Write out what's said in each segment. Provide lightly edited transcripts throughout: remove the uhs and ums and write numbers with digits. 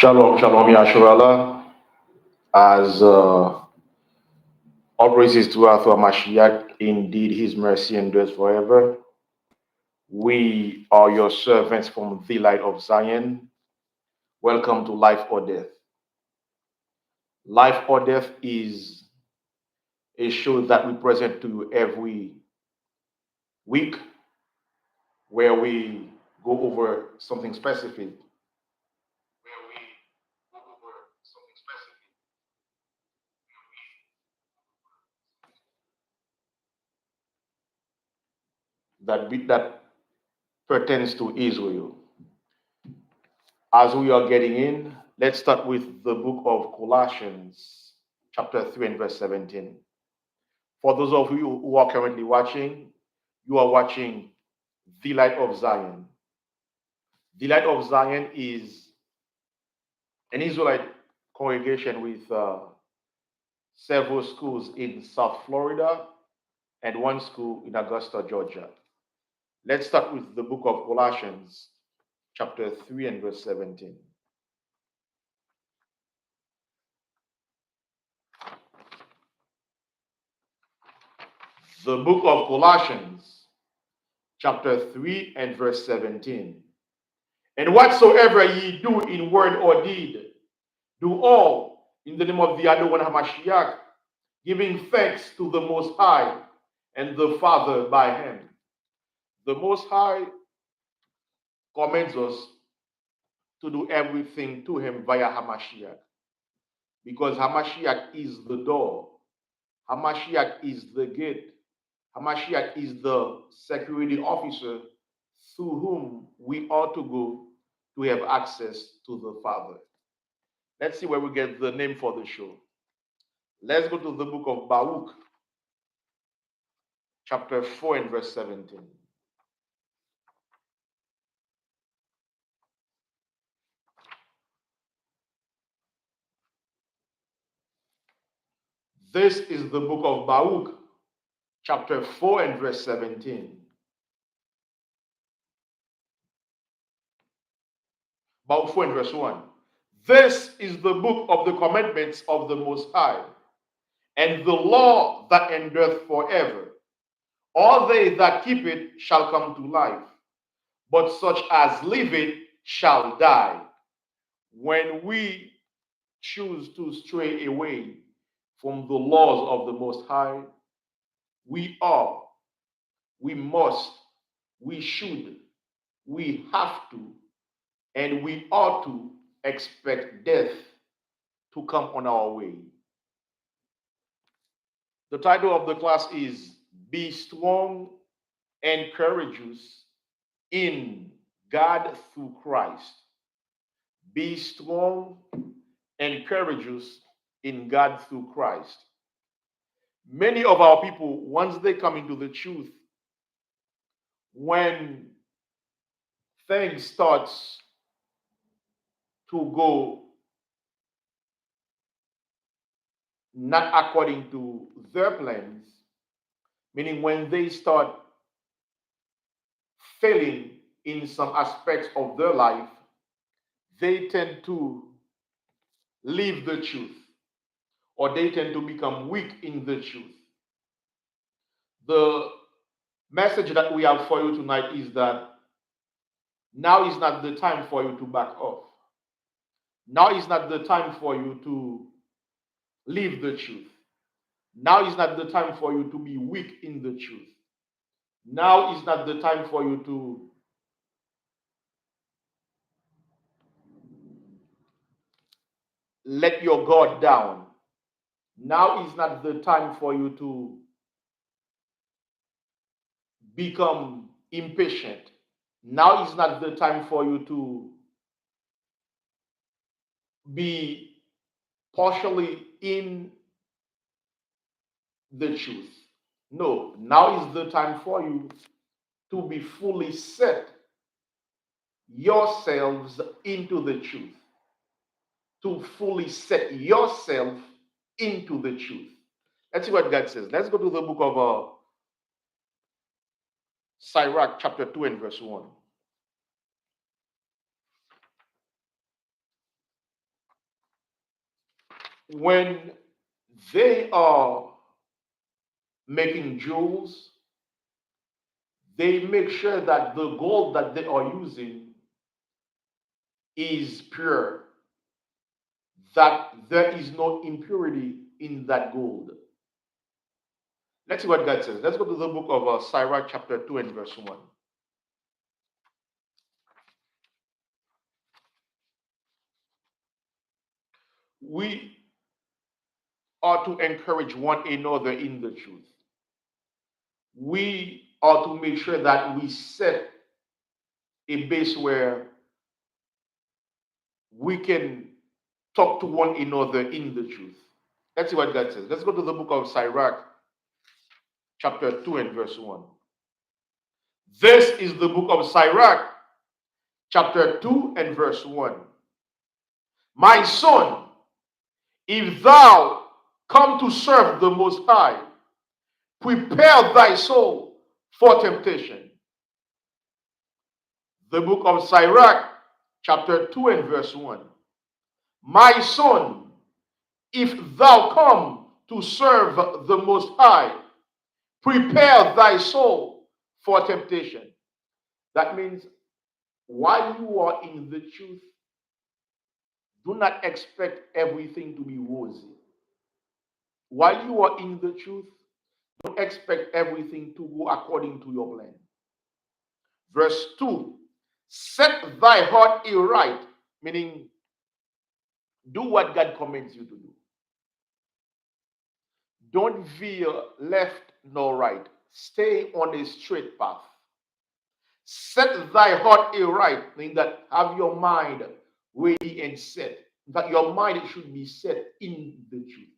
Shalom, shalom, Yasharallah. As all praises to our Mashiach, indeed his mercy endures forever. We are your servants from the light of Zion. Welcome to Life or Death. Life or Death is a show that we present to you every week where we go over something specific. That pertains to Israel. As we are getting in, let's start with the book of Colossians, chapter 3 and verse 17. For those of you who are currently watching, you are watching The Light of Zion. The Light of Zion is an Israelite congregation with several schools in South Florida and one school in Augusta, Georgia. Let's start with the book of Colossians, chapter 3 and verse 17. The book of Colossians, chapter 3 and verse 17. And whatsoever ye do in word or deed, do all in the name of the Adonai Hamashiach, giving thanks to the Most High and the Father by him. The Most High commands us to do everything to him via Hamashiach, because Hamashiach is the door. Hamashiach is the gate. Hamashiach is the security officer through whom we ought to go to have access to the Father. Let's see where we get the name for the show. Let's go to the book of Baruch, chapter 4 and verse 17. This is the book of Baruch, chapter 4 and verse 17. Baruch 4 and verse 1. This is the book of the commandments of the Most High, and the law that endureth forever. All they that keep it shall come to life, but such as live it shall die. When we choose to stray away from the laws of the Most High, we must, we should, we have to, and we ought to expect death to come on our way. The title of the class is Be Strong and Courageous in God through Christ. Be strong and courageous in God through Christ. Many of our people, once they come into the truth, when things starts to go not according to their plans, meaning when they start failing in some aspects of their life, they tend to leave the truth, or they tend to become weak in the truth. The message that we have for you tonight is that now is not the time for you to back off. Now is not the time for you to leave the truth. Now is not the time for you to be weak in the truth. Now is not the time for you to let your guard down. Now is not the time for you to become impatient. Now is not the time for you to be partially in the truth. No, now is the time for you to be fully set yourselves into the truth. To fully set yourself into the truth. Let's see what God says. Let's go to the book of Sirach, chapter 2 and verse 1. when they are making jewels, they make sure that the gold that they are using is pure, that there is no impurity in that gold. Let's see what God says. Let's go to the book of Sirach, chapter 2, and verse 1. We are to encourage one another in the truth. We are to make sure that we set a base where we can talk to one another in the truth. Let's see what God says. Let's go to the book of Sirach, chapter 2, and verse 1. This is the book of Sirach, chapter 2, and verse 1. My son, if thou come to serve the Most High, prepare thy soul for temptation. The book of Sirach, chapter 2, and verse 1. My son, if thou come to serve the Most High, prepare thy soul for temptation. That means while you are in the truth, do not expect everything to be rosy. While you are in the truth, don't expect everything to go according to your plan. Verse 2, set thy heart aright, meaning do what God commands you to do. Don't veer left nor right. Stay on a straight path. Set thy heart aright, meaning that have your mind ready and set. That your mind should be set in the truth.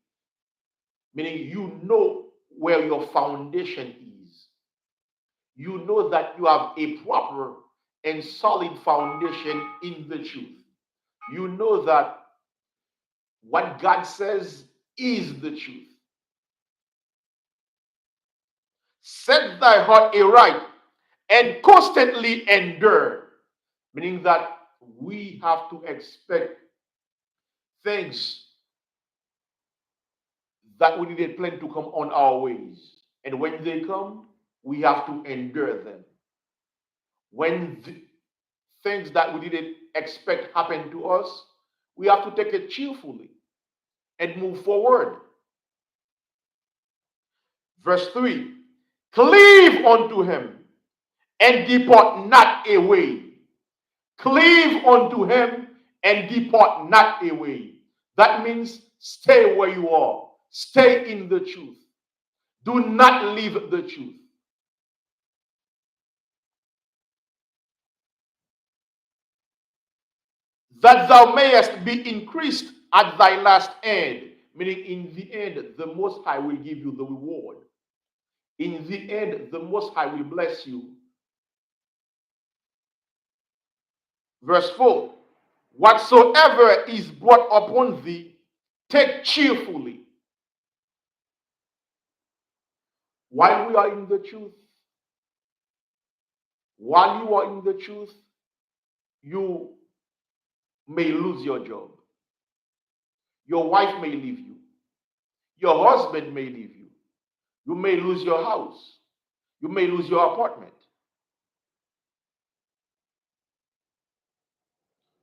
Meaning you know where your foundation is. You know that you have a proper and solid foundation in the truth. You know that what God says is the truth. Set thy heart aright and constantly endure, meaning that we have to expect things that we didn't plan to come on our ways. And when they come, we have to endure them. When things that we didn't expect happen to us, we have to take it cheerfully and move forward. Verse 3, cleave unto him and depart not away. Cleave unto him and depart not away. That means stay where you are. Stay in the truth. Do not leave the truth. That thou mayest be increased at thy last end. Meaning in the end, the Most High will give you the reward. In the end, the Most High will bless you. Verse 4, whatsoever is brought upon thee, take cheerfully. While we are in the truth, while you are in the truth, you may lose your job. Your wife may leave you. Your husband may leave you. You may lose your house. You may lose your apartment.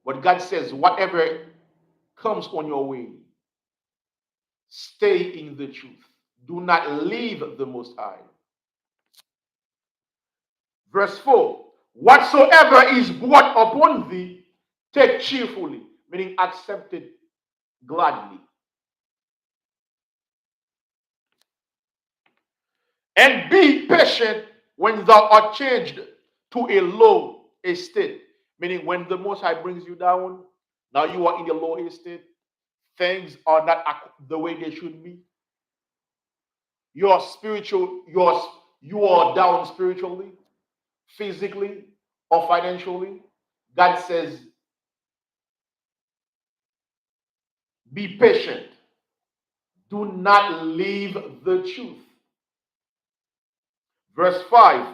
But God says, whatever comes on your way, stay in the truth. Do not leave the Most High. Verse 4, whatsoever is brought upon thee, take cheerfully, meaning accept it gladly. And be patient when thou art changed to a low estate. Meaning when the Most High brings you down, now you are in a low estate. Things are not the way they should be. You are spiritual, you are down spiritually, physically, or financially. God says, be patient. Do not leave the truth. Verse 5,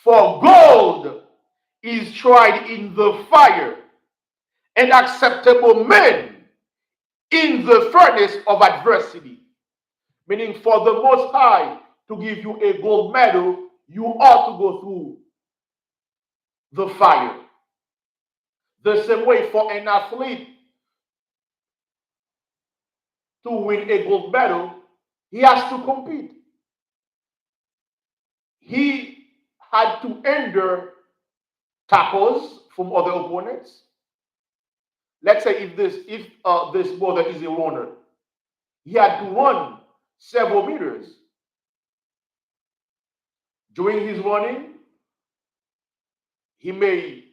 for gold is tried in the fire, and acceptable men in the furnace of adversity. Meaning, for the Most High to give you a gold medal, you ought to go through the fire. The same way for an athlete to win a gold medal, he has to compete. He had to endure tackles from other opponents. Let's say if this brother is a runner, he had to run several meters. During his running, he may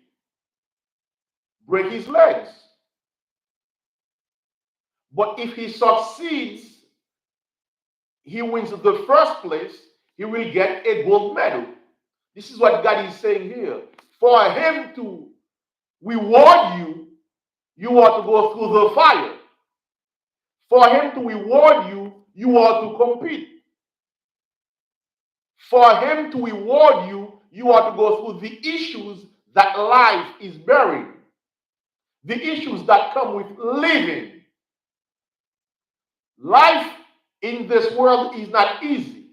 break his legs. But if he succeeds, he wins the first place, he will get a gold medal. This is what God is saying here. For him to reward you, you ought to go through the fire. For him to reward you, you ought to compete. For him to reward you, you ought to go through the issues that life is bearing. The issues that come with living. Life in this world is not easy.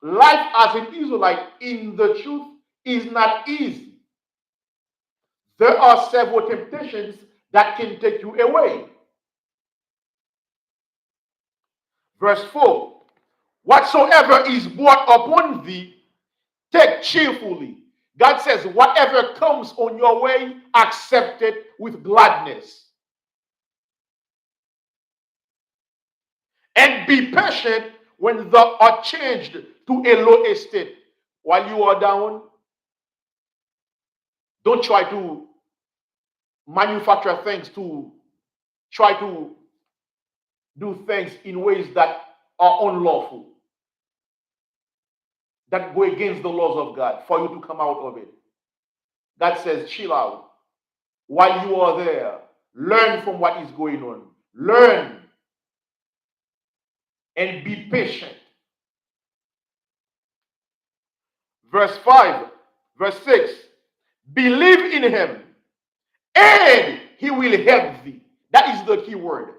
Life as an Israelite in the truth is not easy. There are several temptations that can take you away. Verse 4, whatsoever is brought upon thee, take cheerfully. God says, whatever comes on your way, accept it with gladness. And be patient when thou art changed to a low estate. While you are down, don't try to manufacture things to try to do things in ways that are unlawful, that go against the laws of God for you to come out of it. God says, chill out. While you are there, learn from what is going on. Learn and be patient. Verse 5, verse 6, believe in him and he will help thee. That is the key word.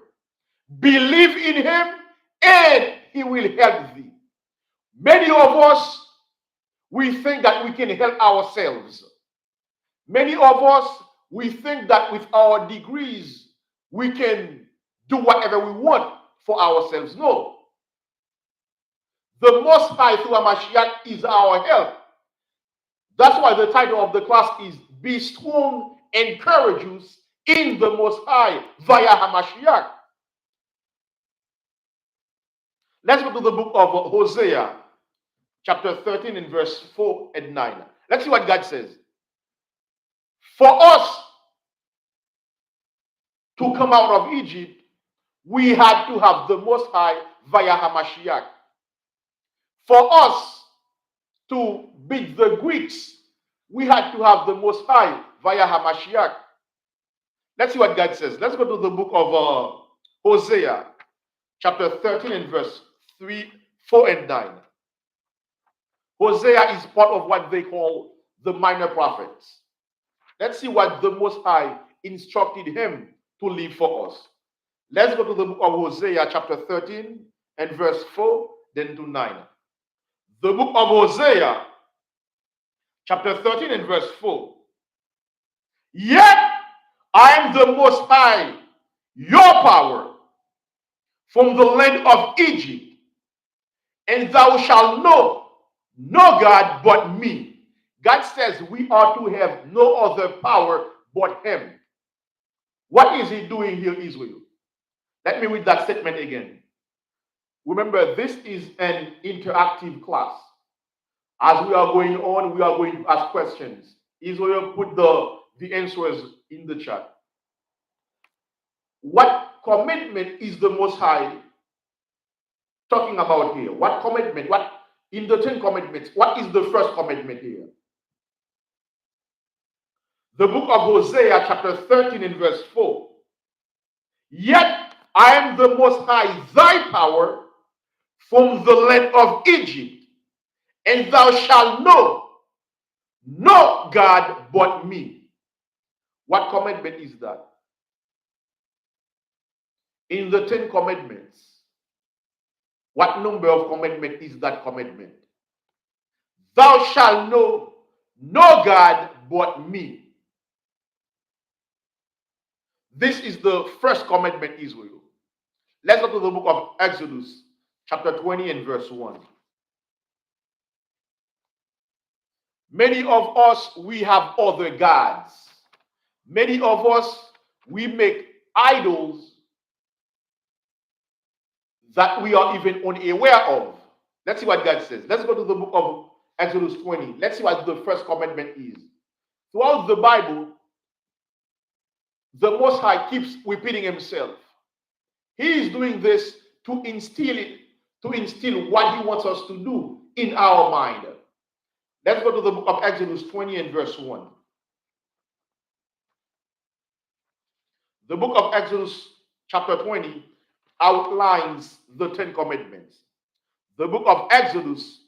Believe in him and he will help thee. Many of us, we think that we can help ourselves. Many of us, we think that with our degrees, we can do whatever we want for ourselves. No. The Most High through Hamashiach is our help. That's why the title of the class is Be Strong and Courageous in the Most High via Hamashiach. Let's go to the book of Hosea, chapter 13 and verse 4 and 9. Let's see what God says. For us to come out of Egypt, we had to have the Most High via Hamashiach. For us to beat the Greeks, we had to have the Most High via Hamashiach. Let's see what God says. Let's go to the book of Hosea, chapter 13 and verse 3, 4 and 9. Hosea is part of what they call the minor prophets. Let's see what the Most High instructed him to leave for us. Let's go to the book of Hosea, chapter 13 and verse 4, then to 9. The book of Hosea, chapter 13 and verse 4. Yet I am the Most High, your power, from the land of Egypt, and thou shalt know no God but me. God says we are to have no other power but him. What is he doing here, Israel? Let me read that statement again. Remember, this is an interactive class. As we are going on, we are going to ask questions. Israel, put the answers in the chat. What commitment is the Most High talking about here? What commitment? What in the 10 commitments? What is the first commitment here? The book of Hosea, chapter 13 and verse 4. Yet I am the Most High, thy power, from the land of Egypt, and thou shalt know no God but me. What commandment is that? In the Ten Commandments, what number of commandment is that commandment? Thou shalt know no God but me. This is the first commandment, Israel. Let's go to the book of Exodus, chapter 20 and verse 1. Many of us, we have other gods. Many of us, we make idols that we are even unaware of. Let's see what God says. Let's go to the book of Exodus 20. Let's see what the first commandment is. Throughout the Bible, the Most High keeps repeating himself. He is doing this to instill what he wants us to do in our mind. Let's go to the book of Exodus 20 and verse 1. The book of Exodus, chapter 20, outlines the Ten Commandments. The book of Exodus,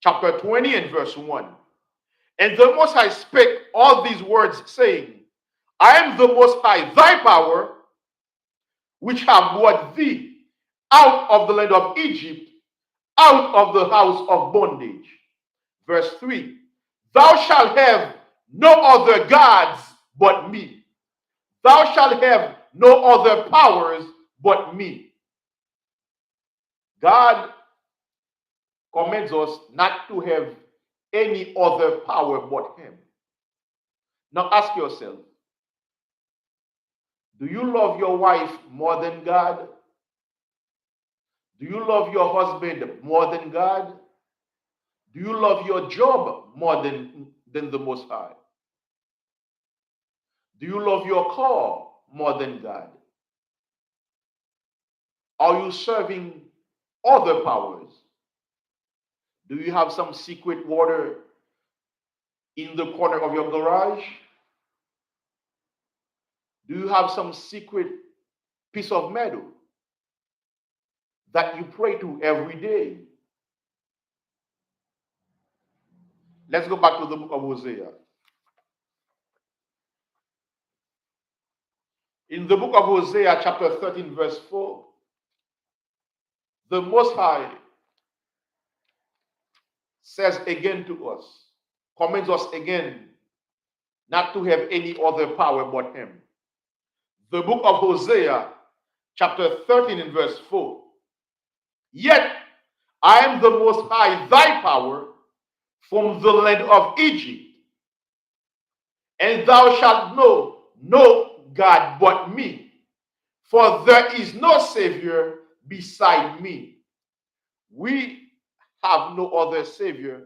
chapter 20 and verse 1. And the Most High spake all these words, saying, I am the Most High, thy power, which have brought thee out of the land of Egypt, out of the house of bondage. Verse 3, thou shalt have no other gods but me. Thou shalt have no other powers but me. God commands us not to have any other power but him. Now ask yourself, do you love your wife more than God? Do you love your husband more than God? Do you love your job more than the Most High? Do you love your car more than God? Are you serving other powers? Do you have some secret water in the corner of your garage? Do you have some secret piece of metal that you pray to every day? Let's go back to the book of Hosea. In the book of Hosea, chapter 13, verse 4, the Most High says again to us, commands us again not to have any other power but him. The book of Hosea, chapter 13 and verse 4. Yet I am the Most High, thy power, from the land of Egypt, and thou shalt know no God but me, for there is no Savior beside me. We have no other Savior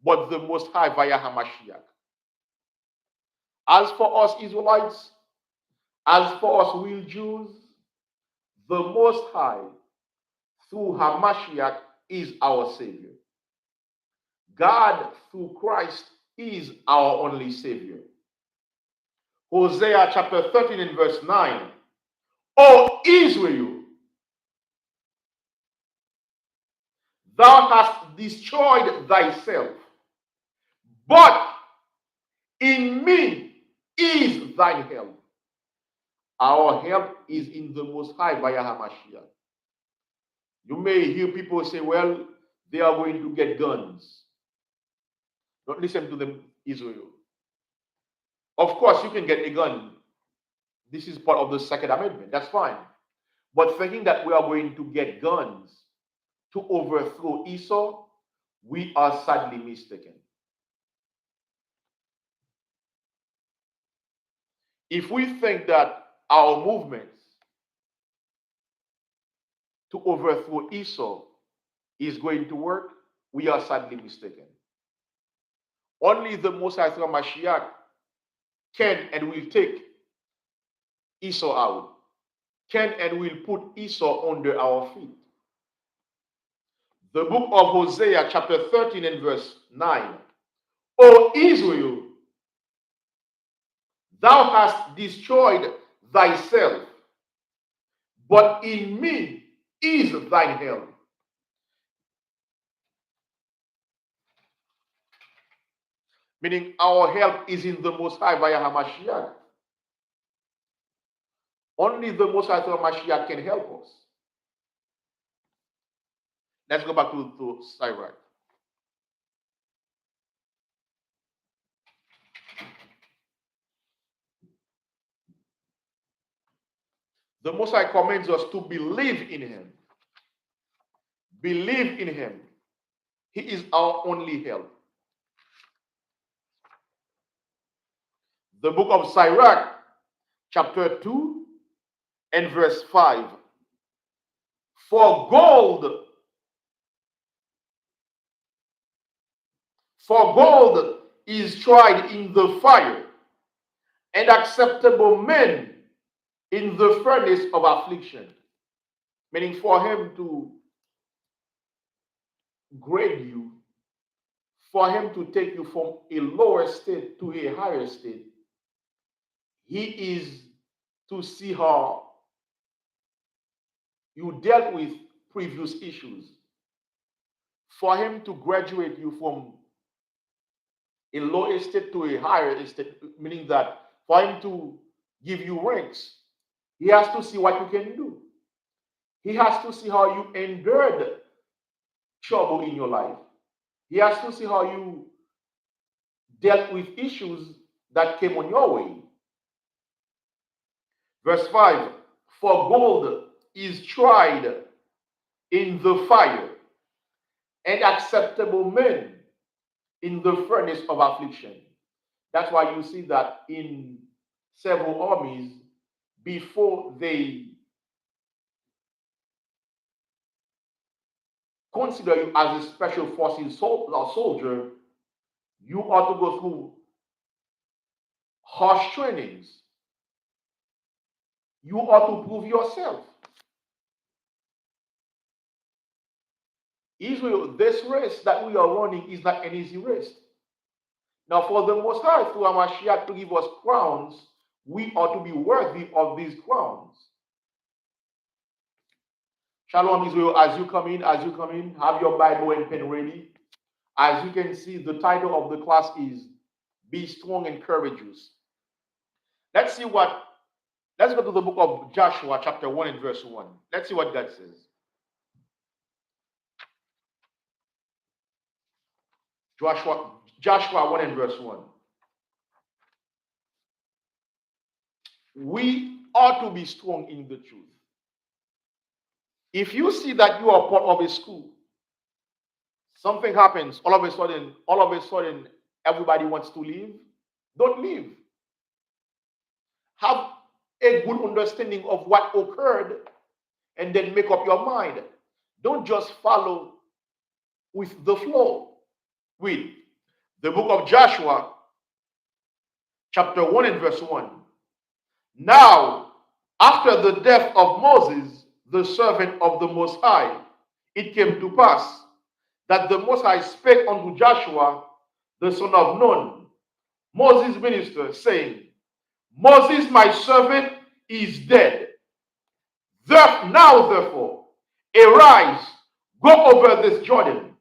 but the Most High via Hamashiach. As for us Israelites, as for us real Jews, the Most High through Hamashiach is our Savior. God through Christ is our only Savior. Hosea chapter 13 and verse 9. O Israel, thou hast destroyed thyself, but in me is thine help. Our help is in the Most High via Hamashiach. You may hear people say, well, they are going to get guns. Don't listen to them, Israel. Of course, you can get a gun. This is part of the Second Amendment. That's fine. But thinking that we are going to get guns to overthrow Esau, we are sadly mistaken. If we think that our movements to overthrow Esau is going to work, we are sadly mistaken. Only the Most High through Mashiach can and will take Esau out, can and will put Esau under our feet. The book of Hosea, chapter 13 and verse 9. O Israel, thou hast destroyed thyself, but in me is thine help. Meaning our help is in the Most High via Hamashiach. Only the Most High Mashiach can help us. Let's go back to Sirach. The Most High commands us to believe in Him. Believe in Him. He is our only help. The book of Sirach, chapter 2 and verse 5. For gold is tried in the fire, and acceptable men in the furnace of affliction. Meaning for him to grade you, for him to take you from a lower state to a higher state, he is to see how you dealt with previous issues. For him to graduate you from a lower state to a higher state, meaning that for him to give you ranks, he has to see what you can do. He has to see how you endured trouble in your life. He has to see how you dealt with issues that came on your way. Verse 5, for gold is tried in the fire, and acceptable men in the furnace of affliction. That's why you see that in several armies, before they consider you as a special forces soldier, you ought to go through harsh trainings. You ought to prove yourself. Israel, this race that we are running is not an easy race. Now, for the Most High, through our Mashiach, to give us crowns, we ought to be worthy of these crowns. Shalom, Israel. As you come in, have your Bible and pen ready. As you can see, the title of the class is Be Strong and Courageous. Let's go to the book of Joshua, chapter 1 and verse 1. Let's see what that says. Joshua 1 and verse 1. We ought to be strong in the truth. If you see that you are part of a school, something happens, all of a sudden, everybody wants to leave, don't leave. Have a good understanding of what occurred and then make up your mind. Don't just follow with the flow. Read the book of Joshua, chapter 1 and verse 1. Now, after the death of Moses, the servant of the Most High, it came to pass that the Most High spake unto Joshua, the son of Nun, Moses' minister, saying, Moses, my servant, is dead. Now, therefore, arise, go over this Jordan,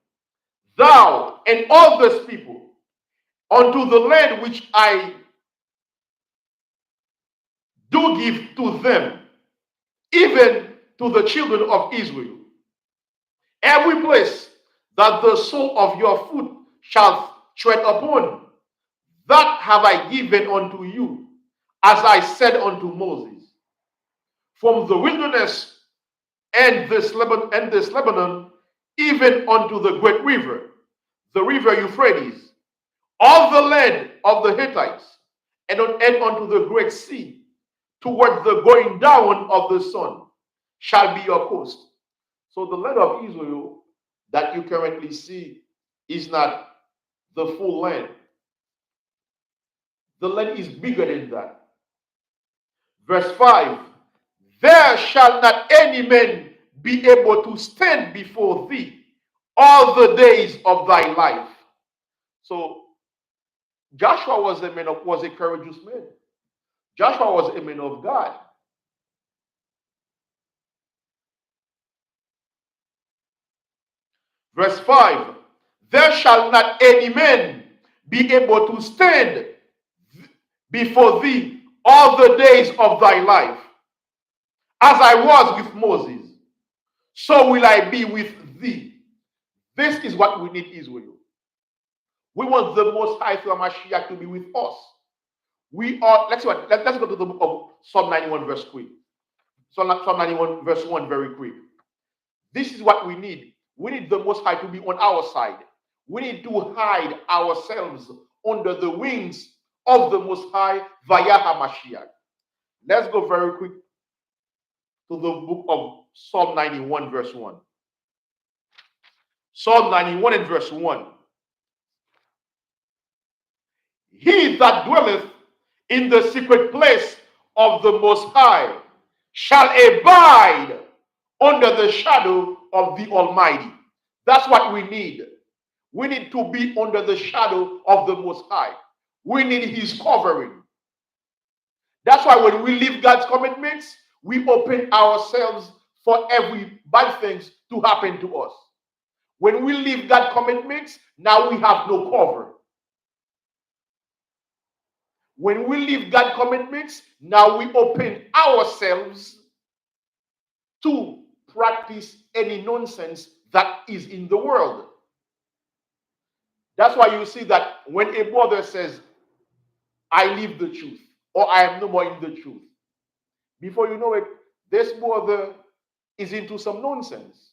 thou and all this people, unto the land which I do give to them, even to the children of Israel. Every place that the sole of your foot shall tread upon, that have I given unto you, as I said unto Moses. From the wilderness and this Lebanon, even unto the great river, the river Euphrates, all the land of the Hittites, and unto the great sea, toward the going down of the sun, shall be your coast. So the land of Israel that you currently see is not the full land. The land is bigger than that. Verse 5, there shall not any man be able to stand before thee all the days of thy life. So Joshua was a courageous man. Joshua was a man of God. Verse 5, there shall not any man be able to stand before thee all the days of thy life. As I was with Moses, so will I be with thee. This is what we need, Israel. We want the Most High through Mashiach to be with us. We are, let's go to the book of Psalm 91 verse quick. Psalm 91 verse 1 very quick. This is what we need. We need the Most High to be on our side. We need to hide ourselves under the wings of the Most High via HaMashiach. Let's go very quick to the book of Psalm 91 verse 1. Psalm 91 and verse 1. He that dwelleth in the secret place of the Most High shall abide under the shadow of the Almighty. That's what we need. We need to be under the shadow of the Most High. We need His covering. That's why when we leave God's commandments, we open ourselves for every bad things to happen to us. When we leave God's commandments, now we have no cover. When we leave God's commandments, now we open ourselves to practice any nonsense that is in the world. That's why you see that when a brother says, I live the truth, or I am no more in the truth, before you know it, this brother is into some nonsense.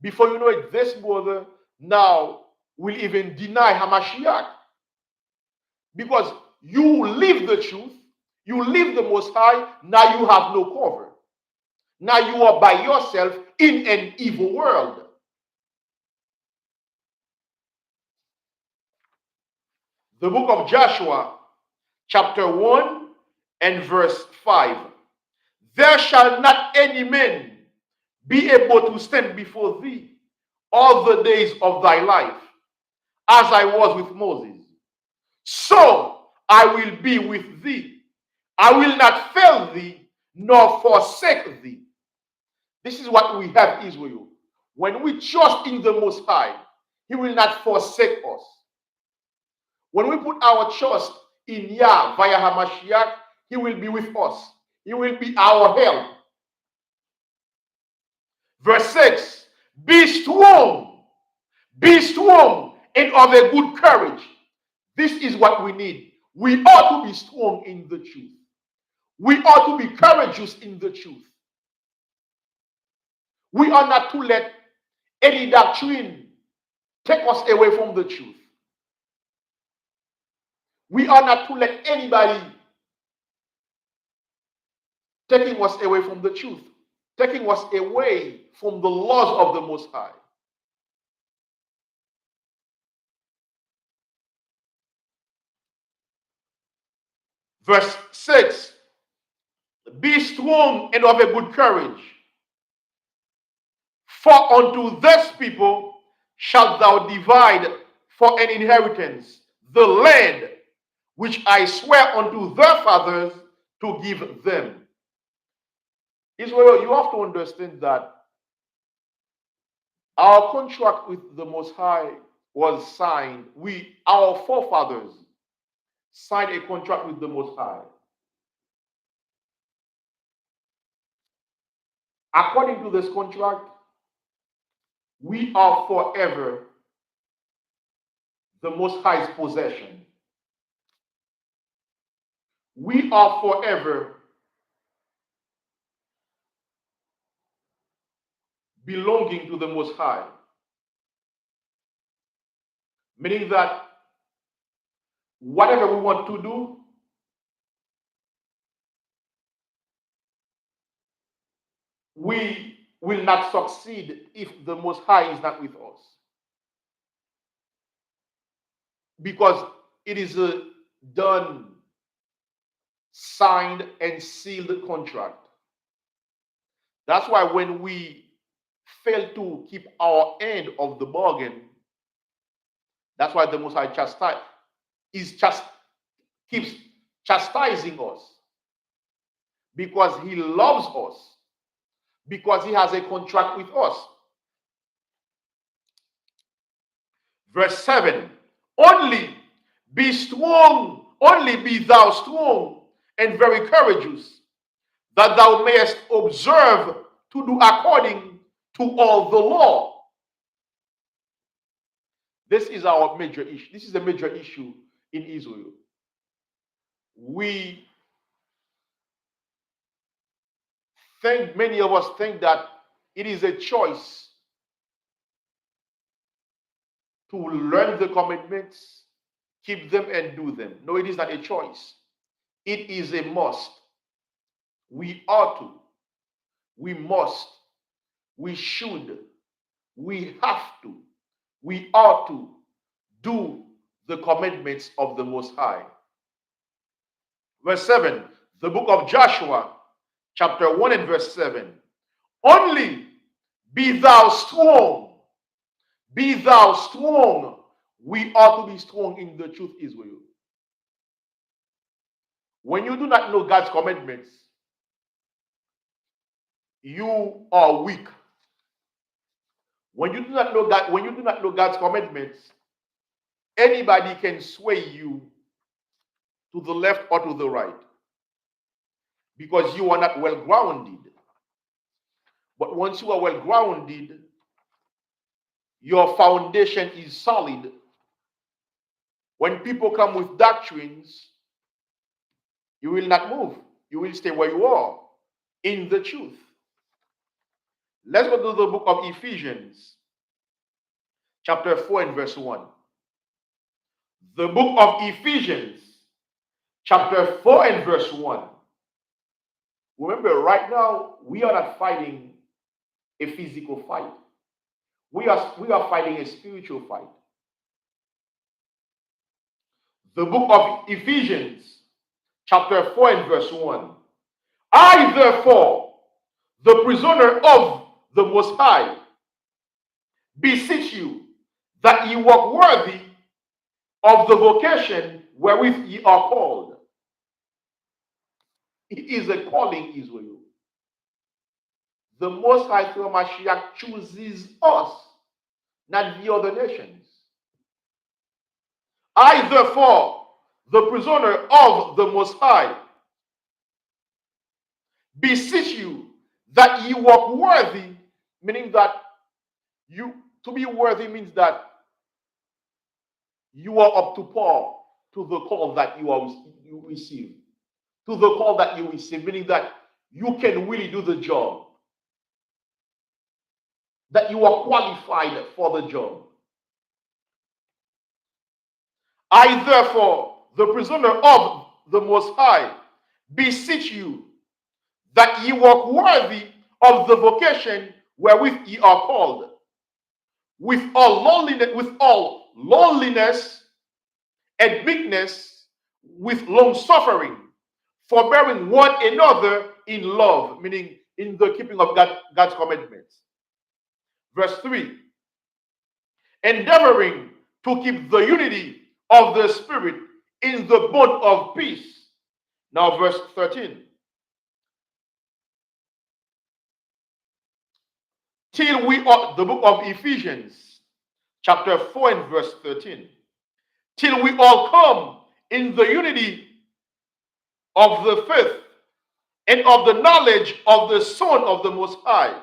Before you know it, this brother now will even deny Hamashiach. Because you live the truth, you live the Most High, now you have no cover. Now you are by yourself in an evil world. The book of Joshua, chapter 1 and verse 5. There shall not any man be able to stand before thee all the days of thy life, as I was with Moses. So I will be with thee. I will not fail thee, nor forsake thee. This is what we have, Israel. When we trust in the Most High, He will not forsake us. When we put our trust in Yah via HaMashiach, He will be with us. He will be our help. Verse 6, be strong, and of a good courage. This is what we need. We ought to be strong in the truth. We ought to be courageous in the truth. We are not to let any doctrine take us away from the truth. We are not to let anybody taking us away from the truth, taking us away from the laws of the Most High. Verse 6, be strong and of a good courage, for unto this people shalt thou divide for an inheritance the land which I swear unto their fathers to give them. Israel, you have to understand that our contract with the Most High was signed. Our forefathers signed a contract with the Most High. According to this contract, we are forever the Most High's possession. We are forever belonging to the Most High. Meaning that whatever we want to do, we will not succeed if the Most High is not with us. Because it is a done, signed, and sealed contract. That's why when we fail to keep our end of the bargain, that's why the Most High keeps chastising us. Because He loves us. Because He has a contract with us. Verse 7, only be strong, only be thou strong and very courageous. that thou mayest observe to do according to all the law. This is our major issue. This is a major issue in Israel. We think, many of us think that it is a choice to learn the commandments, keep them, and do them. No, it is not a choice. It is a must. We ought to, we must, we should, we have to, we ought to do the commandments of the Most High. Verse 7, the book of Joshua, chapter 1 and verse 7. Only be thou strong. Be thou strong. We ought to be strong in the truth, Israel. When you do not know God's commandments, you are weak. When you do not know God, when you do not know God's commandments, anybody can sway you to the left or to the right because you are not well grounded. But once you are well grounded, your foundation is solid. When people come with doctrines, you will not move. You will stay where you are in the truth. Let's go to the book of Ephesians, chapter 4 and verse 1. The book of Ephesians, chapter 4 and verse 1. Remember, right now, we are not fighting a physical fight. We are fighting a spiritual fight. The book of Ephesians, chapter 4 and verse 1. I, therefore, the prisoner of the Most High, beseech you that ye walk worthy of the vocation wherewith ye are called. It is a calling, Israel. The Most High through Mashiach chooses us, not the other nations. I, therefore, the prisoner of the Most High, beseech you that ye walk worthy, meaning that to be worthy means that you are up to par to the call that you receive. To the call that you receive, meaning that you can really do the job. That you are qualified for the job. I, therefore, the prisoner of the Most High, beseech you that ye walk worthy of the vocation wherewith ye are called, with all lowliness and meekness, with long suffering, forbearing one another in love, meaning in the keeping of God's commandments. Verse 3, endeavoring to keep the unity of the Spirit in the bond of peace. Now, verse 13. Till we are, the book of Ephesians, chapter 4 and verse 13. Till we all come in the unity of the faith and of the knowledge of the Son of the Most High,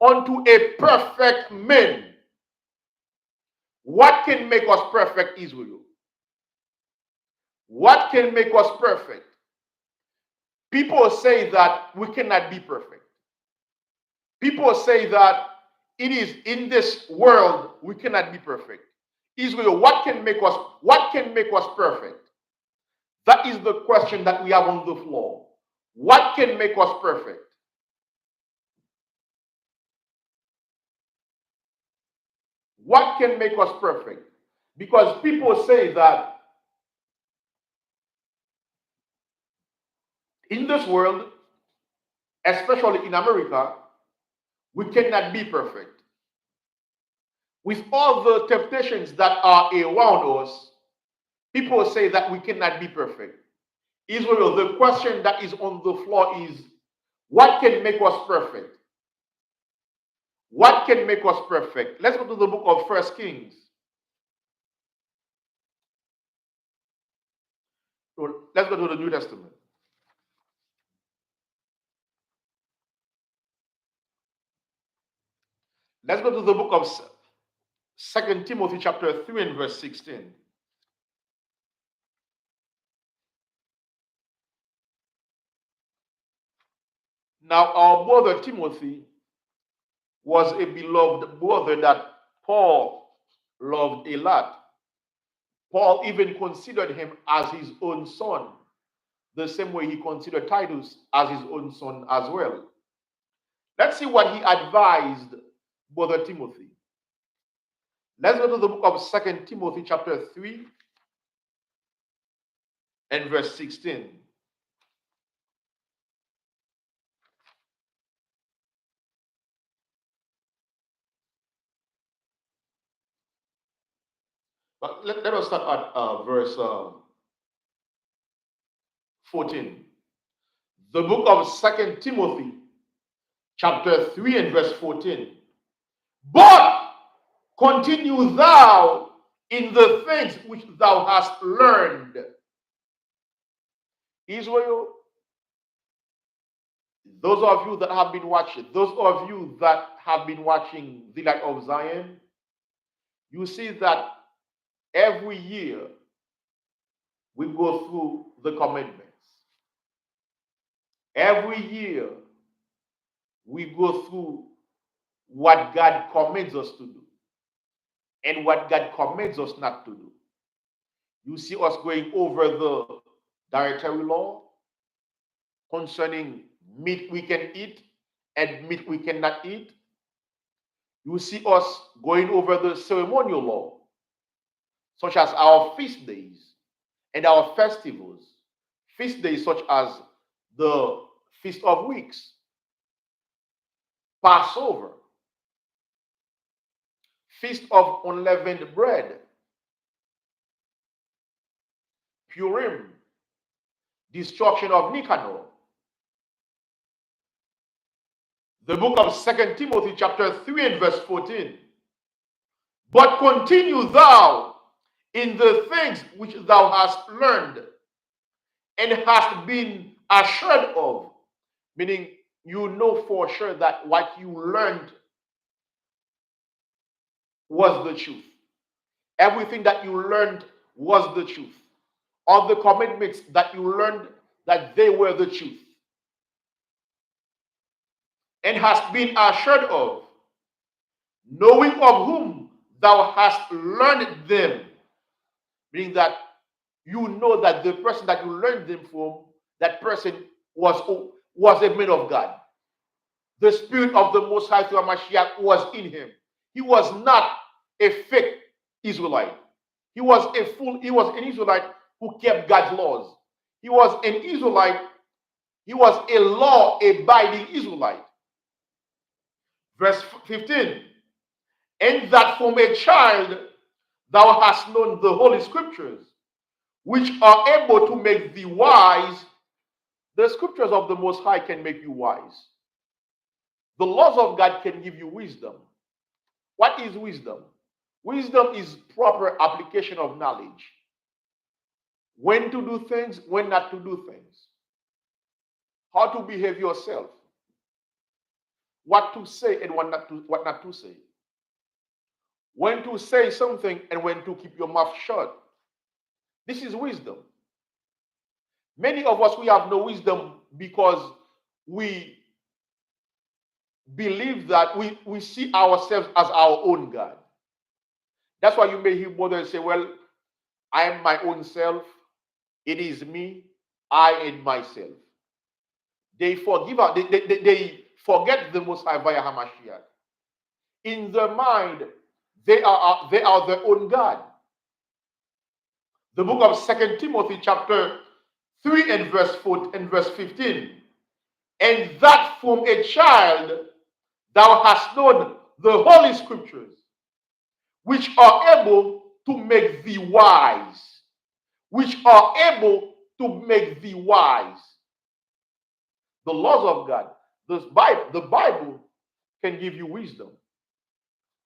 unto a perfect man. What can make us perfect, Israel? What can make us perfect? People say that we cannot be perfect. People say that it is in this world we cannot be perfect. Israel, what can make us perfect? That is the question that we have on the floor. What can make us perfect? What can make us perfect? Because people say that in this world, especially in America, we cannot be perfect. With all the temptations that are around us, people say that we cannot be perfect. Israel, the question that is on the floor is, what can make us perfect? What can make us perfect? Let's go to the book of 1 Kings. Let's go to the New Testament. Let's go to the book of 2 Timothy chapter 3 and verse 16. Now, our brother Timothy was a beloved brother that Paul loved a lot. Paul even considered him as his own son, the same way he considered Titus as his own son as well. Let's see what he advised brother Timothy. Let's go to the book of 2 Timothy chapter 3 and verse 16. But let us start at verse 14. The book of 2 Timothy chapter 3 and verse 14. But continue thou in the things which thou hast learned. Israel, those of you that have been watching, those of you that have been watching the Light of Zion, you see that every year we go through the commandments. Every year we go through what God commands us to do and what God commands us not to do. You see us going over the dietary law concerning meat we can eat and meat we cannot eat. You see us going over the ceremonial law, such as our feast days and our festivals. Feast days such as the Feast of Weeks, Passover, Feast of Unleavened Bread, Purim, destruction of Nicanor. The book of 2 Timothy chapter 3 and verse 14. But continue thou in the things which thou hast learned and hast been assured of, meaning you know for sure that what you learned was the truth. Everything that you learned was the truth. All the commitments that you learned, that they were the truth. And hast been assured of, knowing of whom thou hast learned them. Meaning that you know that the person that you learned them from, that person was a man of God. The Spirit of the Most High through Mashiach was in him. He was not a fake Israelite. He was an Israelite who kept God's laws. He was an Israelite, he was a law-abiding Israelite. Verse 15. And that from a child thou hast known the Holy Scriptures, which are able to make thee wise. The scriptures of the Most High can make you wise. The laws of God can give you wisdom. What is wisdom? Wisdom is proper application of knowledge. When to do things, when not to do things. How to behave yourself. What to say and what not to say. When to say something and when to keep your mouth shut. This is wisdom. Many of us, we have no wisdom because we believe that we see ourselves as our own God. That's why you may hear brothers say, well, I am my own self. It is me, I and myself. They forget the Most High via Hamashiach. In their mind, they are their own God. The book of 2 Timothy chapter 3 and verse 4 and verse 15. And that from a child thou hast known the Holy Scriptures, which are able to make thee wise. Which are able to make thee wise. The laws of God, the Bible can give you wisdom.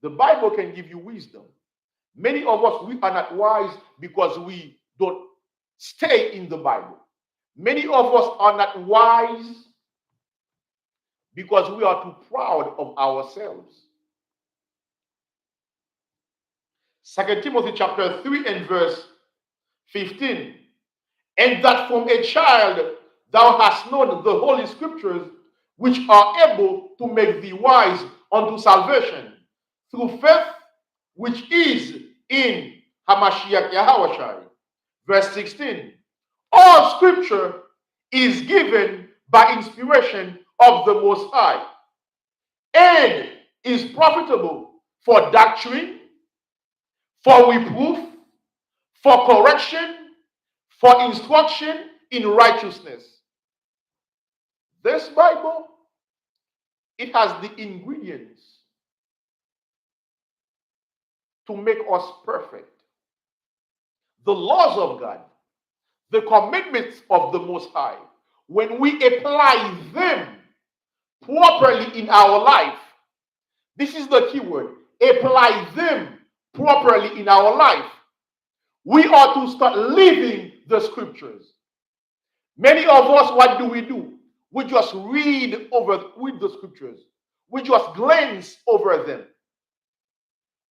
The Bible can give you wisdom. Many of us, we are not wise because we don't stay in the Bible. Many of us are not wise because we are too proud of ourselves. 2 Timothy chapter 3 and verse 15. And that from a child thou hast known the holy scriptures, which are able to make thee wise unto salvation, through faith which is in Hamashiach Yahawashai. Verse 16. All scripture is given by inspiration of the Most High, and is profitable for doctrine, for reproof, for correction, for instruction in righteousness. This Bible, it has the ingredients to make us perfect. The laws of God, the commitments of the Most High, when we apply them properly in our life, this is the key word, apply them properly in our life, we ought to start living the scriptures. Many of us, what do? We just read the scriptures. We just glance over them.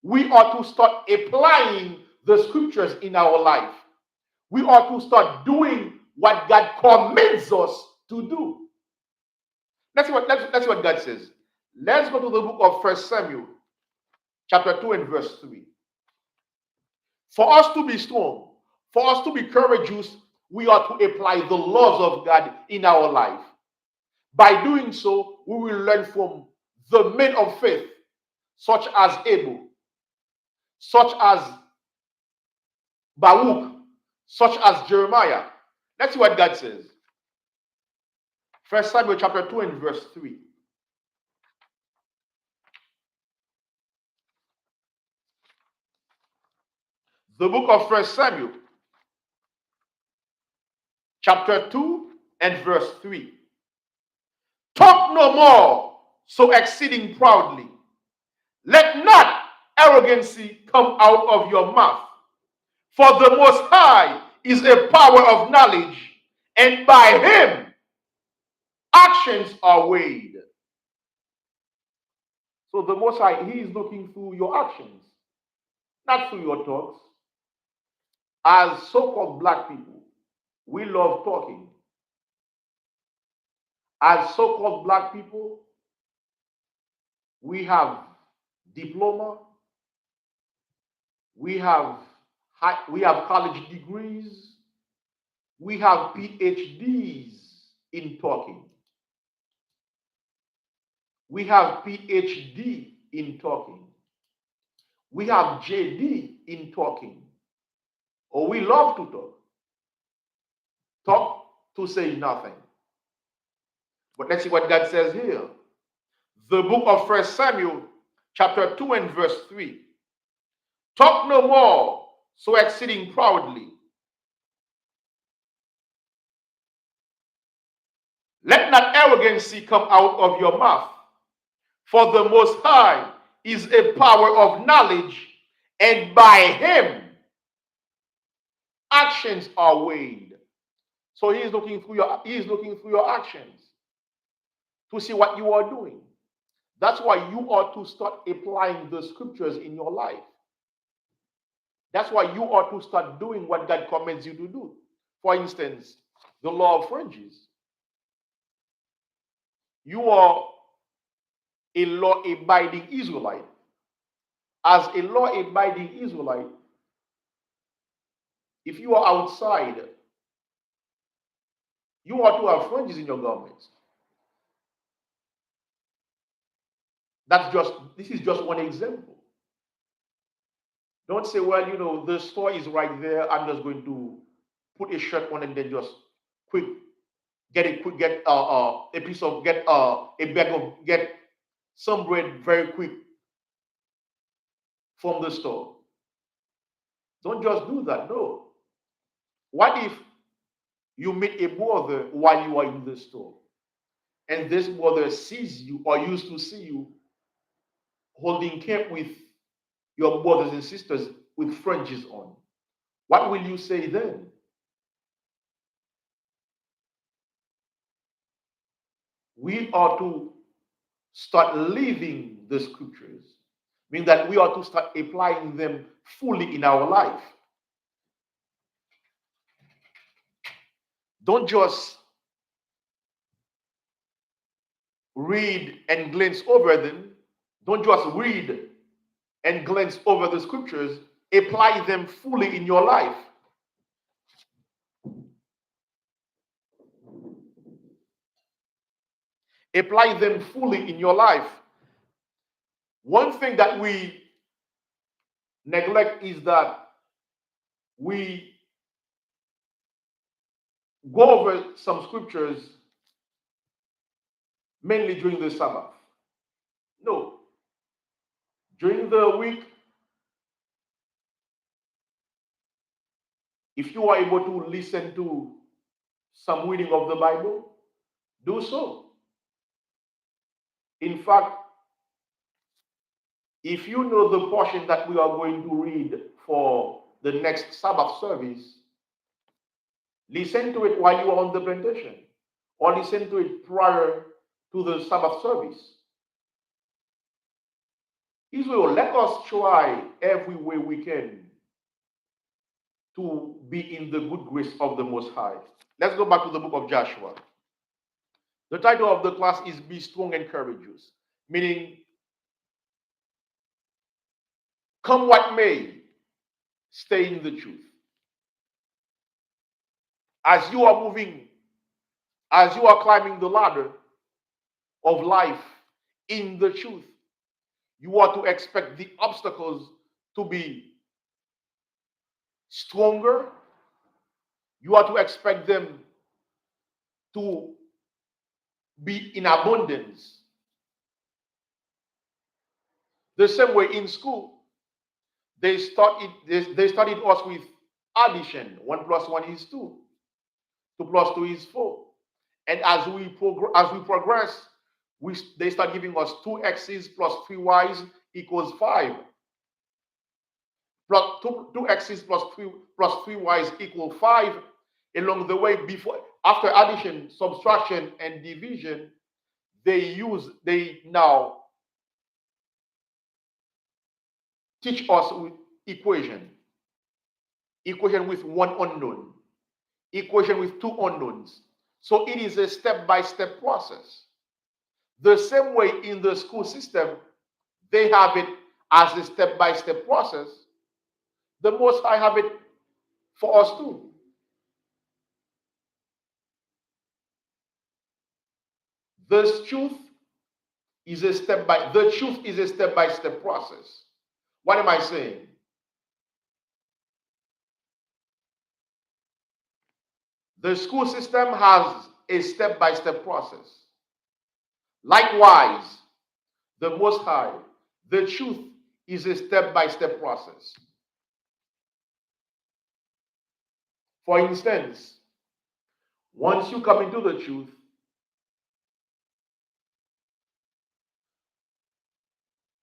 We ought to start applying the scriptures in our life. We ought to start doing what God commands us to do. Let's see what God says. Let's go to the book of 1 Samuel, chapter 2 and verse 3. For us to be strong, for us to be courageous, we ought to apply the laws of God in our life. By doing so, we will learn from the men of faith, such as Abel, such as Baruch, such as Jeremiah. Let's see what God says. 1 Samuel chapter 2 and verse 3. The book of 1 Samuel chapter 2 and verse 3. Talk no more so exceeding proudly. Let not arrogancy come out of your mouth. For the Most High is a power of knowledge, and by him actions are weighed. So the Most High, he is looking through your actions, not through your talks. As so-called black people, we love talking. As so-called black people, we have diploma, we have college degrees, we have PhDs in talking. We have PhD in talking. We have JD in talking. Or we love to talk. Talk to say nothing. But let's see what God says here. The book of 1 Samuel, chapter 2 and verse 3. Talk no more so exceeding proudly. Let not arrogancy come out of your mouth. For the Most High is a power of knowledge, and by him actions are weighed. So he is looking through your actions to see what you are doing. That's why you ought to start applying the scriptures in your life. That's why you ought to start doing what God commands you to do. For instance, the law of fringes. You are a law-abiding Israelite. As a law-abiding Israelite, if you are outside, you ought to have fringes in your garments. This is just one example. Don't say, well, the store is right there. I'm just going to put a shirt on and then just get some bread very quick from the store. Don't just do that, no. What if you meet a brother while you are in the store, and this brother sees you or used to see you holding camp with your brothers and sisters with fringes on? What will you say then? We are to start living the scriptures. Meaning that we are to start applying them fully in our life. Don't just read and glance over them. Don't just read and glance over the scriptures. Apply them fully in your life. Apply them fully in your life. One thing that we neglect is that we go over some scriptures mainly during the Sabbath. No. During the week, if you are able to listen to some reading of the Bible, do so. In fact, if you know the portion that we are going to read for the next Sabbath service, listen to it while you are on the plantation, or listen to it prior to the Sabbath service. Israel, let us try every way we can to be in the good grace of the Most High. Let's go back to the book of Joshua. The title of the class is Be Strong and Courageous, meaning, come what may, stay in the truth. As you are moving, as you are climbing the ladder of life in the truth, you are to expect the obstacles to be stronger. You are to expect them to be in abundance. The same way in school, they studied us with addition. 1 plus 1 is 2. 2 plus 2 is 4. And as we progress, they start giving us 2x's plus 3y's equals 5. Plus 2x's plus 3y's equal 5. Along the way, after addition, subtraction, and division, they now teach us with equation with one unknown, equation with two unknowns. So it is a step-by-step process. The same way in the school system, they have it as a step-by-step process. The Most High have it for us too. The truth is a step-by-step process. What am I saying? The school system has a step-by-step process. Likewise, the Most High, the truth is a step-by-step process. For instance, once you come into the truth,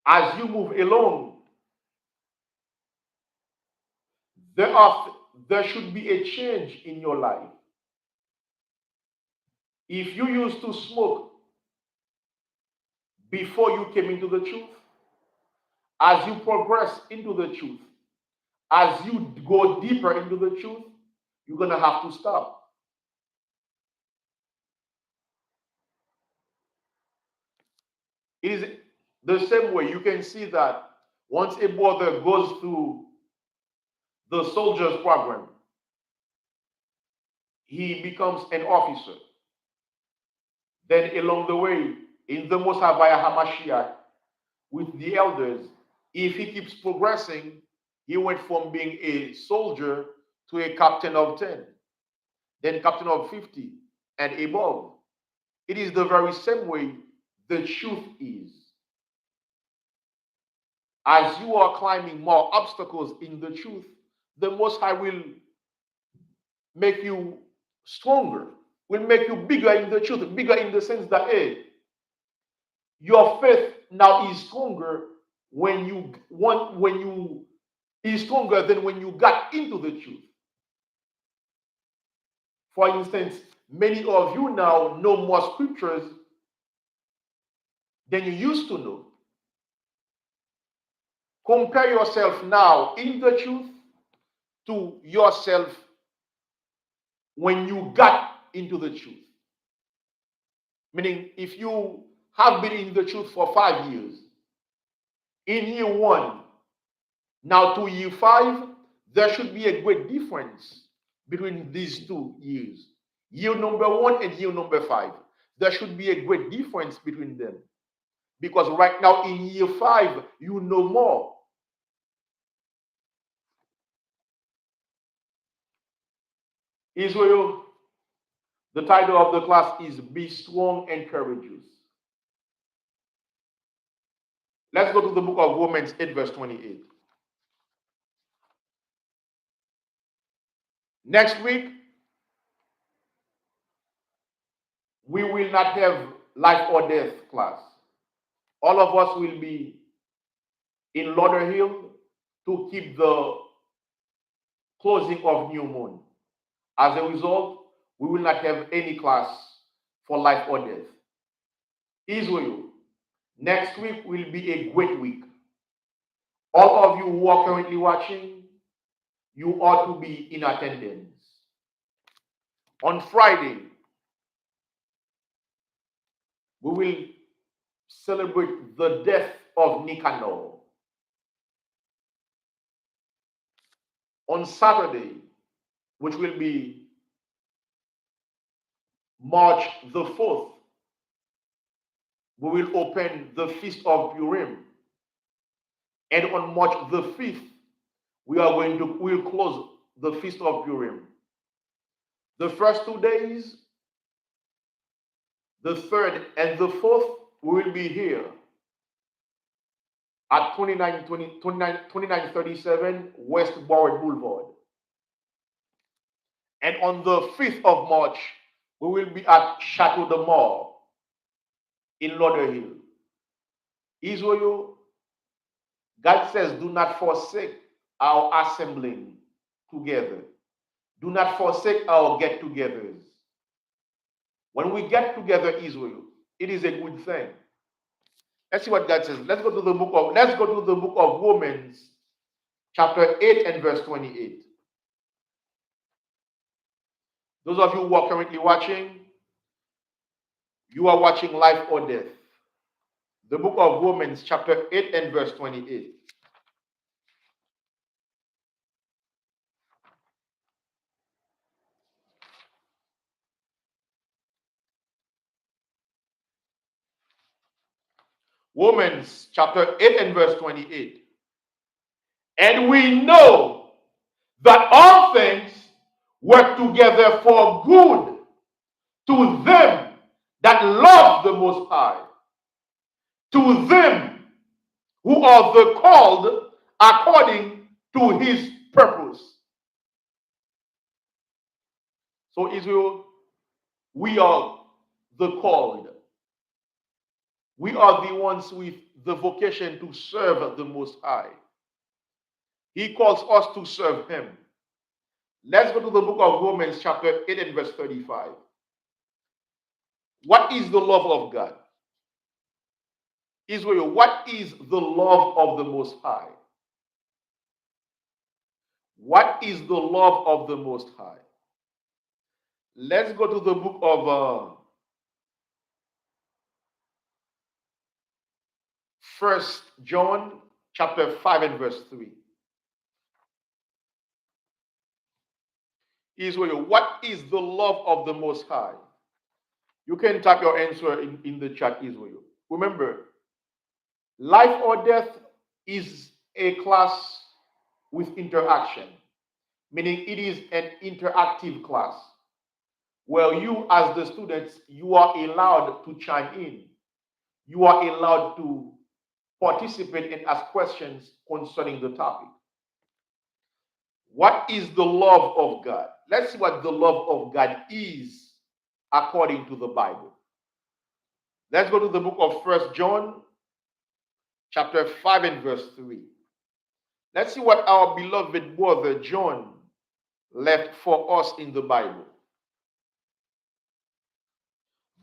as you move along, there should be a change in your life. If you used to smoke before you came into the truth, as you progress into the truth, as you go deeper into the truth, you're going to have to stop. It is the same way. You can see that once a brother goes through the soldiers program, he becomes an officer. Then along the way, in the Most High via Hamashiach, with the elders, if he keeps progressing, he went from being a soldier to a captain of 10, then captain of 50 and above. It is the very same way the truth is. As you are climbing more obstacles in the truth, the Most High will make you stronger, will make you bigger in the truth, bigger in the sense that, hey, your faith now is stronger is stronger than when you got into the truth. For instance, many of you now know more scriptures than you used to know. Compare yourself now in the truth to yourself when you got into the truth. Meaning, if you have been in the truth for 5 years, in year one, now to year five, there should be a great difference between these 2 years. Year number one and year number five. There should be a great difference between them. Because right now in year five, you know more. Israel, the title of the class is Be Strong and Courageous. Let's go to the book of Romans 8, verse 28. Next week, we will not have life or death class. All of us will be in Lauderhill to keep the closing of new moon. As a result, we will not have any class for life or death. Israel, next week will be a great week. All of you who are currently watching, you ought to be in attendance. On Friday, we will celebrate the death of Nicanor. On Saturday, which will be March the 4th, we will open the Feast of Purim. And on March the 5th, we'll close the Feast of Purim. The first 2 days, the 3rd and the 4th, we will be here at 2937 West Broward Boulevard. And on the 5th of March, we will be at Chateau de Mort in Lauderhill. Israel, God says, do not forsake our assembling together. Do not forsake our get-togethers. When we get together, Israel, it is a good thing. Let's see what God says. Let's go to the book of Romans, chapter 8 and verse 28. Those of you who are currently watching, you are watching Life or Death. The book of Romans, chapter 8 and verse 28. Romans, chapter 8 and verse 28. And we know that all things work together for good to them that love the Most High, to them who are the called according to his purpose. So Israel, we are the called. We are the ones with the vocation to serve the Most High. He calls us to serve him. Let's go to the book of Romans chapter 8 and verse 35. What is the love of God? Israel, what is the love of the Most High? What is the love of the Most High? Let's go to the book of 1 John chapter 5 and verse 3. Israel, what is the love of the Most High? You can type your answer in the chat, Israel. Remember, life or death is a class with interaction, meaning it is an interactive class where you, as the students, you are allowed to chime in. You are allowed to participate and ask questions concerning the topic. What is the love of God? Let's see what the love of God is according to the Bible. Let's go to the book of 1 John, chapter 5 and verse 3. Let's see what our beloved brother John left for us in the Bible.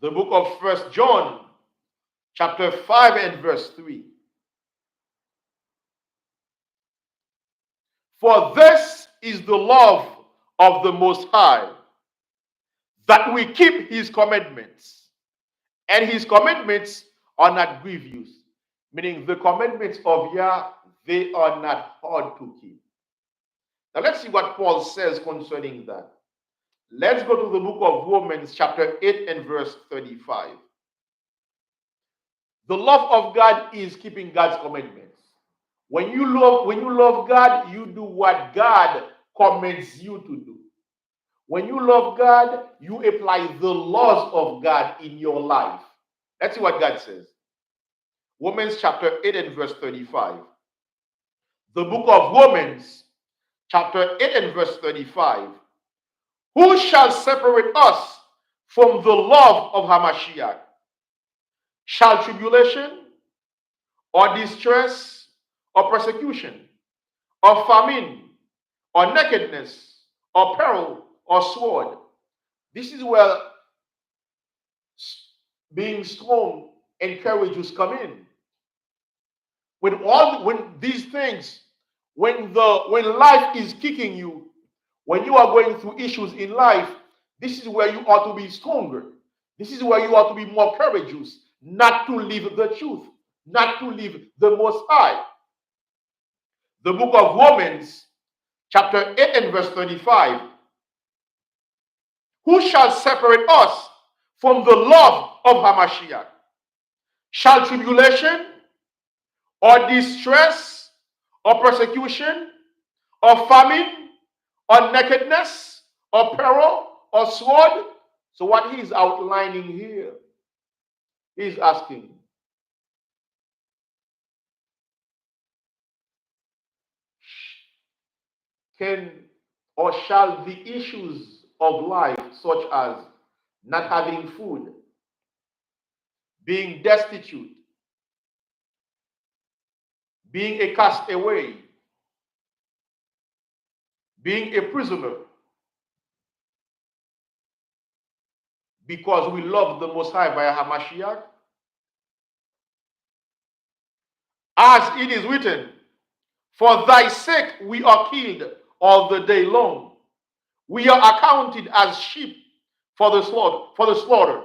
The book of 1 John, chapter 5 and verse 3. For this is the love of the Most High, that we keep his commandments. And his commandments are not grievous, meaning the commandments of Yah, they are not hard to keep. Now let's see what Paul says concerning that. Let's go to the book of Romans, chapter 8 and verse 35. The love of God is keeping God's commandments. When you love God, you do what God commands you to do. When you love God, you apply the laws of God in your life. Let's see what God says. Romans chapter 8 and verse 35. The book of Romans, chapter 8 and verse 35. Who shall separate us from the love of Hamashiach? Shall tribulation, or distress, or persecution, or famine, or nakedness, or peril, or sword? This is where being strong and courageous come in. When these things, when life is kicking you, when you are going through issues in life, this is where you ought to be stronger. This is where you ought to be more courageous, not to leave the truth, not to leave the Most High. The book of Romans, chapter 8 and verse 35. Who shall separate us from the love of Hamashiach? Shall tribulation, or distress, or persecution, or famine, or nakedness, or peril, or sword? So what he's outlining here, he's asking, can or shall the issues of life, such as not having food, being destitute, being a castaway, being a prisoner, because we love the Most High via Hamashiach, as it is written, for thy sake we are killed all the day long. We are accounted as sheep for the slaughter.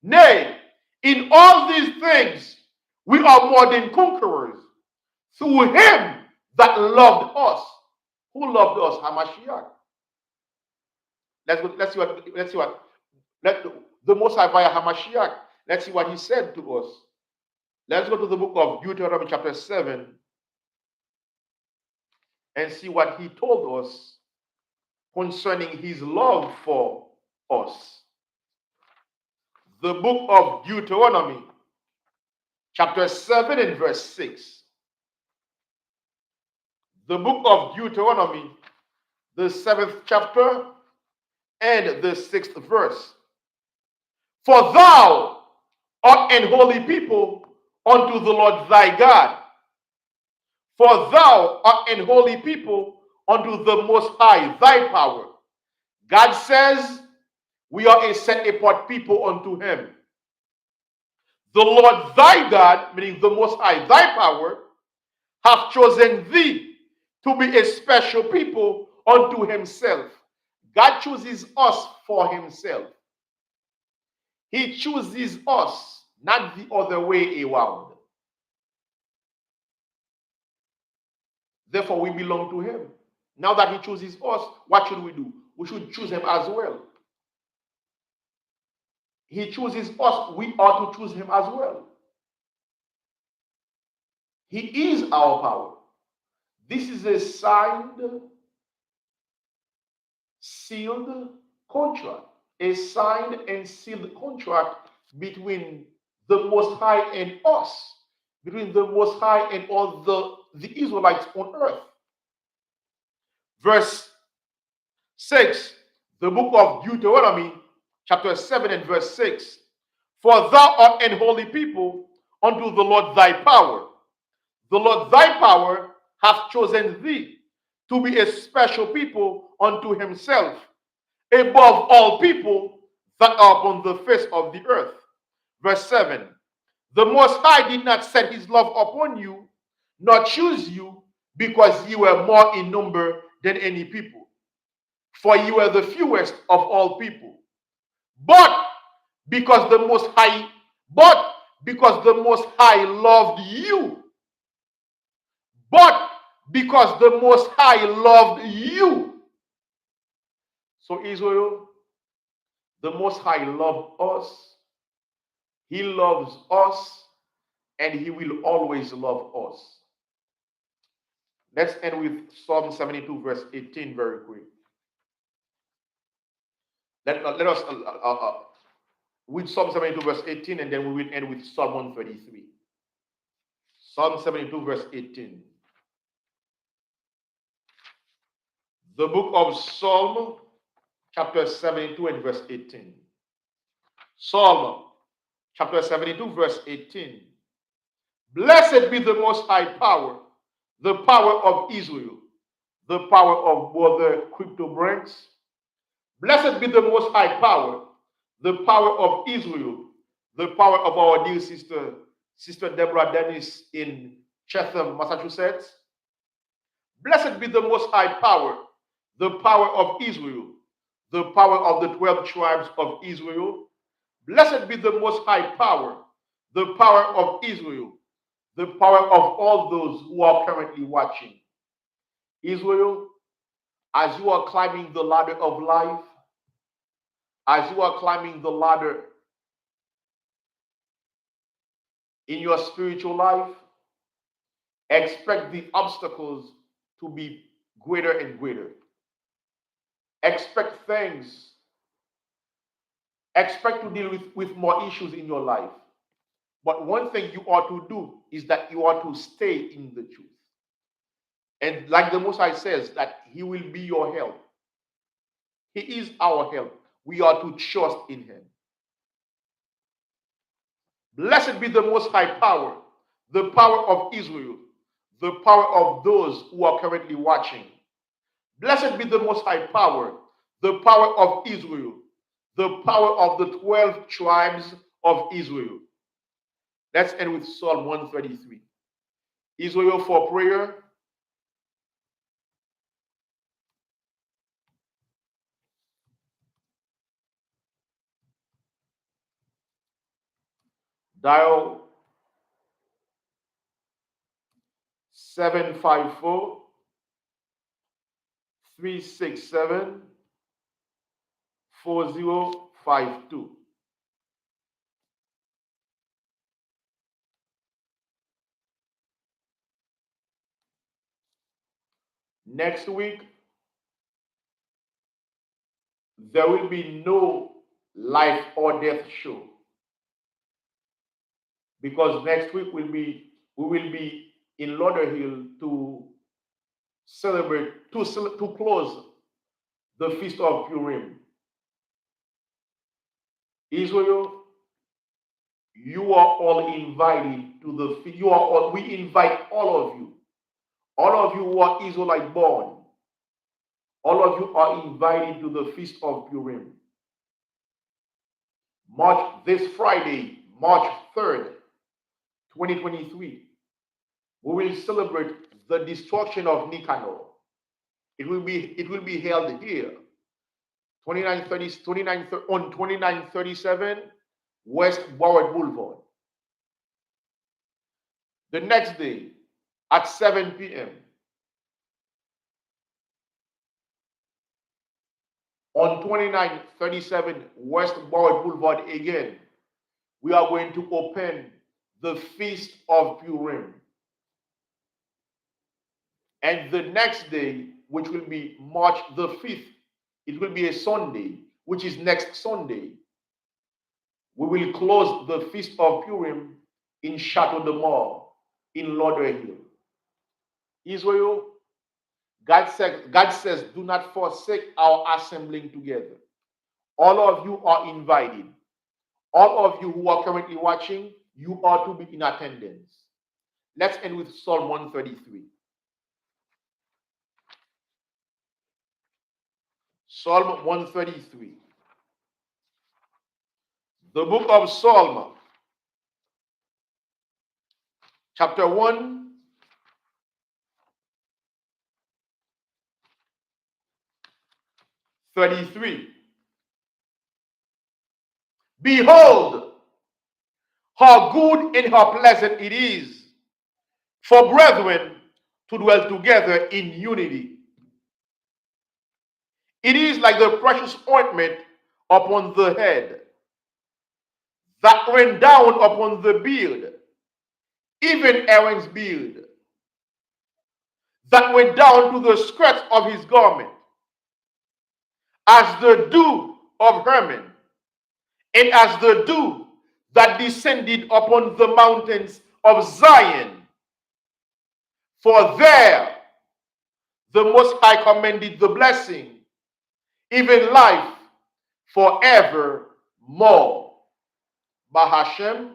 Nay, in all these things we are more than conquerors through him that loved us. Who loved us? Hamashiach. Let's see what the Most High via Hamashiach. Let's see what he said to us. Let's go to the book of Deuteronomy chapter 7 and see what he told us concerning his love for us. The book of Deuteronomy chapter 7 and verse 6. The book of Deuteronomy, the 7th chapter and the 6th verse. For thou art an holy people unto the Lord thy God. For thou art an holy people unto the Most High thy power. God says we are a set apart people unto him. The Lord thy God, meaning the Most High thy power, hath chosen thee to be a special people unto himself. God chooses us for himself. He chooses us, not the other way around. Therefore, we belong to him. Now that he chooses us, what should we do? We should choose him as well. He chooses us, we ought to choose him as well. He is our power. This is a signed, sealed contract. A signed and sealed contract between the Most High and us, between the Most High and all the Israelites on earth. Verse 6, the book of Deuteronomy, chapter 7 and verse 6. For thou art an holy people unto the Lord thy power. The Lord thy power hath chosen thee to be a special people unto himself, above all people that are upon the face of the earth. Verse 7. The Most High did not set his love upon you, nor choose you, because ye were more in number than any people. For ye were the fewest of all people. But because the Most High, but because the Most High loved you, but because the Most High loved you. So Israel, the Most High loved us. He loves us, and He will always love us. Let's end with Psalm 72, verse 18, very quick. Let us read Psalm 72, verse 18, and then we will end with Psalm 133. Psalm 72, verse 18. The book of Psalm, chapter 72, and verse 18. Psalm, chapter 72, verse 18. Blessed be the Most High Power, the power of Israel, the power of Brother Crypto Branks. Blessed be the Most High Power, the power of Israel, the power of our dear sister, Sister Deborah Dennis in Chatham, Massachusetts. Blessed be the Most High Power, the power of Israel, the power of the 12 tribes of Israel. Blessed be the Most High Power, the power of Israel, the power of all those who are currently watching. Israel, as you are climbing the ladder of life, as you are climbing the ladder in your spiritual life, expect the obstacles to be greater and greater. Expect to deal with more issues in your life. But one thing you ought to do is that you ought to stay in the truth. And like the Most High says, that He will be your help. He is our help. We are to trust in Him. Blessed be the Most High Power, the power of Israel, the power of those who are currently watching. Blessed be the Most High Power, the power of Israel, the power of the 12 tribes of Israel. Let's end with Psalm 133. Israel for prayer. Dial 754-367-4052. Next week, there will be no life or death show, because next week we will be in Lauderhill to celebrate, to close the Feast of Purim. Israel, you are all invited to the feast. We invite all of you who are Israelite born, all of you are invited to the Feast of Purim. This Friday, March 3rd, 2023, we will celebrate the destruction of Nicanor. It will be held here, 2937 West Broward Boulevard. The next day at 7 p.m. on 2937 West Broward Boulevard again, we are going to open the Feast of Purim. And the next day, which will be March the 5th, it will be a Sunday, which is next Sunday. We will close the Feast of Purim in Chateau de Mar, in Lauderhill. Israel, God says, do not forsake our assembling together. All of you are invited. All of you who are currently watching, you are to be in attendance. Let's end with Psalm 133. Psalm 133. The book of Psalm, chapter 1, 33. Behold, how good and how pleasant it is for brethren to dwell together in unity. It is like the precious ointment upon the head that went down upon the beard, even Aaron's beard, that went down to the skirts of his garment, as the dew of Hermon, and as the dew that descended upon the mountains of Zion. For there the Most High commanded the blessing, even life forevermore. Bahashem,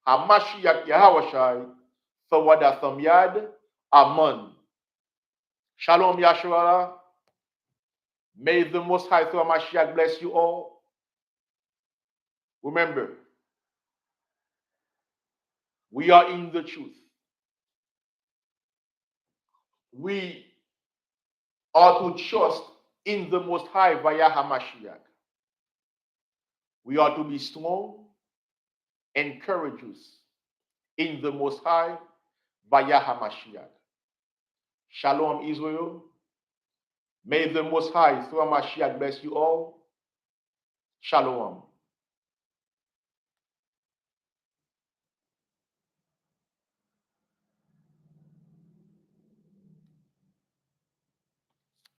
Hamashiach Yahawashai, Thawadatham Yad, Amen. Shalom Yahshua. May the Most High through Mashiach bless you all. Remember, we are in the truth. We are to trust in the Most High via Hamashiach. We are to be strong and courageous in the Most High via Hamashiach. Shalom Israel. May the Most High through Hamashiach bless you all. Shalom.